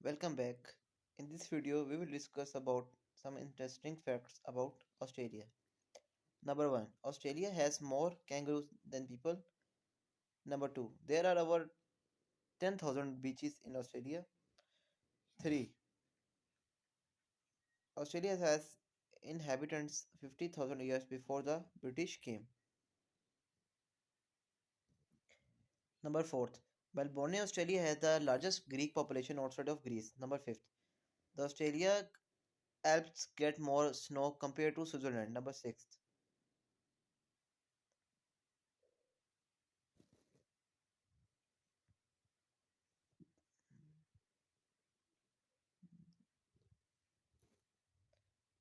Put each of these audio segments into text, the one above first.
Welcome back. In this video, we will discuss about some interesting facts about Australia. Number 1. Australia has more kangaroos than people. Number 2. There are over 10,000 beaches in Australia. 3. Australia has inhabitants 50,000 years before the British came. Number 4. Melbourne, Australia has the largest Greek population outside of Greece. Number 5. The Australia Alps get more snow compared to Switzerland. Number 6.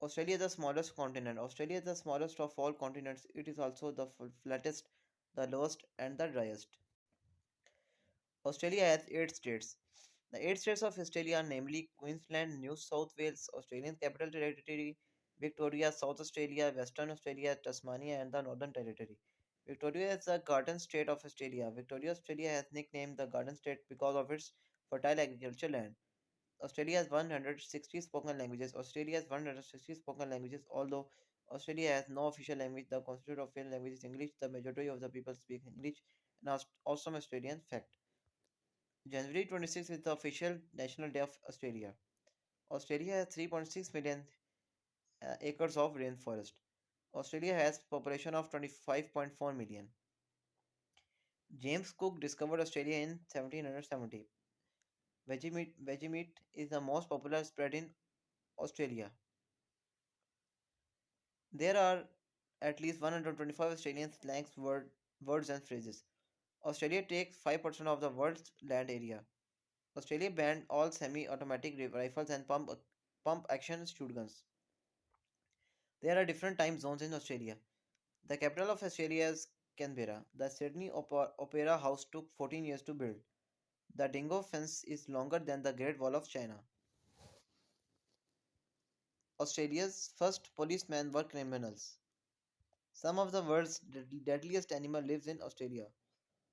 Australia is the smallest continent. Australia is the smallest of all continents. It is also the flattest, the lowest, and the driest. Australia has 8 states. The 8 states of Australia are namely Queensland, New South Wales, Australian Capital Territory, Victoria, South Australia, Western Australia, Tasmania, and the Northern Territory. Victoria is the garden state of Australia. Victoria, Australia has nicknamed the garden state because of its fertile agricultural land. Australia has 160 spoken languages. Australia has 160 spoken languages, although Australia has no official language. The constituent official language is English. The majority of the people speak English. An awesome Australian fact. January 26th is the official National Day of Australia. Australia has 3.6 million acres of rainforest. Australia has population of 25.4 million. James Cook discovered Australia in 1770. Vegemite is the most popular spread in Australia. There are at least 125 Australian slangs, words and phrases. Australia takes 5% of the world's land area. Australia banned all semi-automatic rifles and pump-action shotguns. There are different time zones in Australia. The capital of Australia is Canberra. The Sydney Opera House took 14 years to build. The Dingo fence is longer than the Great Wall of China. Australia's first policemen were criminals. Some of the world's deadliest animal lives in Australia.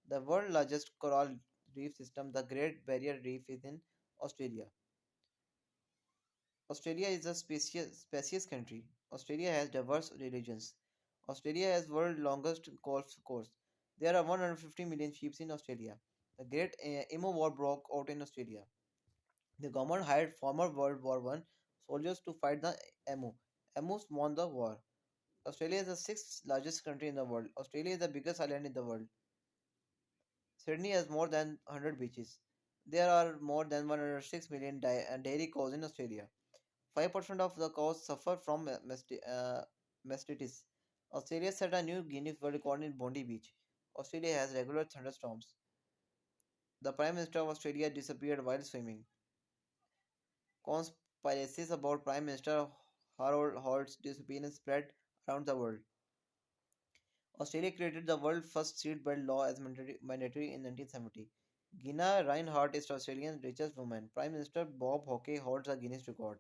The world's largest coral reef system, the Great Barrier Reef, is in Australia. Australia is a spacious country. Australia has diverse religions. Australia has world's longest golf course. There are 150 million sheep in Australia. The Great Emu War broke out in Australia. The government hired former World War One soldiers to fight the emu. Emus won the war. Australia is the sixth largest country in the world. Australia is the biggest island in the world. Sydney has more than 100 beaches. There are more than 106 million dairy cows in Australia. 5% of the cows suffer from mastitis. Australia set a new Guinness World Record in Bondi Beach. Australia has regular thunderstorms. The Prime Minister of Australia disappeared while swimming. Conspiracies about Prime Minister Harold Holt's disappearance spread around the world. Australia created the world's first seatbelt law as mandatory in 1970. Gina Rinehart is Australia's richest woman. Prime Minister Bob Hawke holds a Guinness record.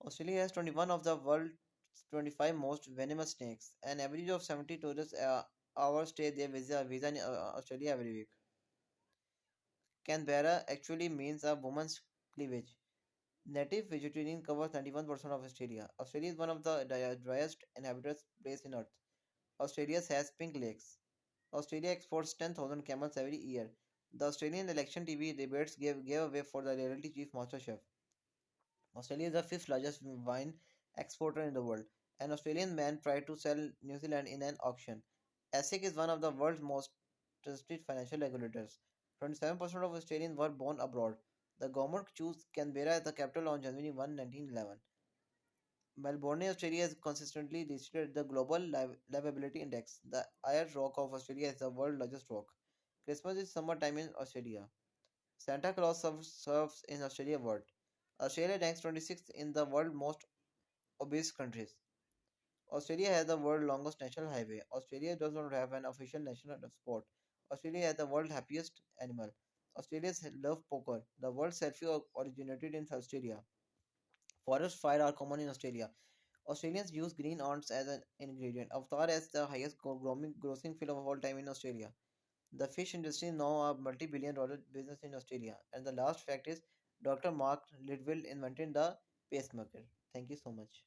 Australia has 21 of the world's 25 most venomous snakes. An average of 70 tourist hours stay their visa in Australia every week. Canberra actually means a woman's cleavage. Native vegetarian covers 91% of Australia. Australia is one of the driest inhabited places in Earth. Australia has pink lakes. Australia exports 10,000 camels every year. The Australian election TV debates gave away for the reality chief MasterChef. Australia is the fifth largest wine exporter in the world. An Australian man tried to sell New Zealand in an auction. ASIC is one of the world's most trusted financial regulators. 27% of Australians were born abroad. The government chose Canberra as the capital on January 1, 1911. Melbourne, Australia is consistently listed at the Global Livability Index. The Ayers Rock of Australia is the world's largest rock. Christmas is summertime in Australia. Santa Claus serves in Australia world. Australia ranks 26th in the world's most obese countries. Australia has the world's longest national highway. Australia does not have an official national sport. Australia has the world's happiest animal. Australians love poker. The word selfie originated in Australia. Forest fire are common in Australia. Australians use green ants as an ingredient. Avatar has the highest grossing film of all time in Australia. The fish industry is now a multi-billion dollar business in Australia. And the last fact is Dr. Mark Lidwell invented the pacemaker. Thank you so much.